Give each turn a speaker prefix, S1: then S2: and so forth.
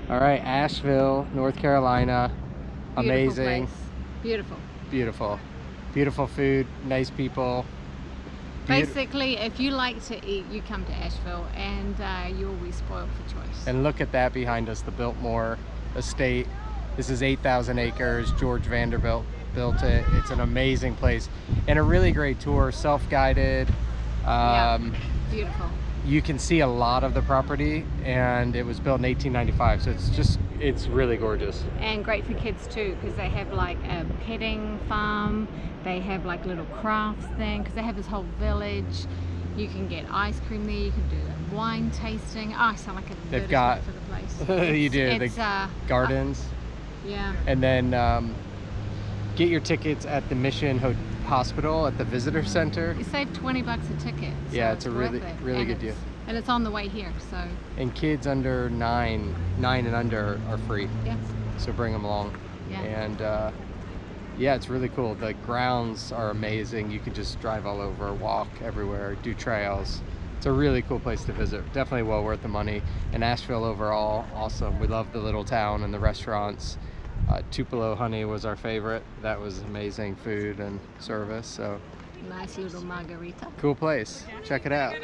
S1: All right, Ashville, North Carolina.
S2: Beautiful
S1: Amazing.
S2: place. Beautiful.
S1: Beautiful. Beautiful food, nice people.
S2: Basically, if you like to eat, you come to Asheville and you'll be spoiled for choice.
S1: And look at that behind us, the Biltmore Estate. This is 8,000 acres. George Vanderbilt built it. It's an amazing place and a really great tour, self-guided.
S2: Yeah, beautiful.
S1: You can see a lot of the property, and it was built in 1895, so it's really gorgeous.
S2: And great for kids too, because they have like a petting farm, they have like little crafts thing, because they have this whole village. You can get ice cream there, you can do wine tasting. Oh, I sound like a
S1: They've got
S2: for the place.
S1: you do
S2: It's,
S1: the gardens.
S2: Yeah.
S1: And then get your tickets at the Mission Hospital at the visitor center.
S2: You save 20 bucks a ticket. So
S1: Yeah, it's a really good deal.
S2: And it's on the way here, so.
S1: And kids under 9 and under are free.
S2: Yeah.
S1: So bring them along.
S2: Yeah.
S1: And yeah, it's really cool. The grounds are amazing. You can just drive all over, walk everywhere, do trails. It's a really cool place to visit. Definitely well worth the money. And Asheville overall, awesome. We love the little town and the restaurants. Tupelo Honey was our favorite. That was amazing food and service. So
S2: Nice little margarita.
S1: cool place. Check it out.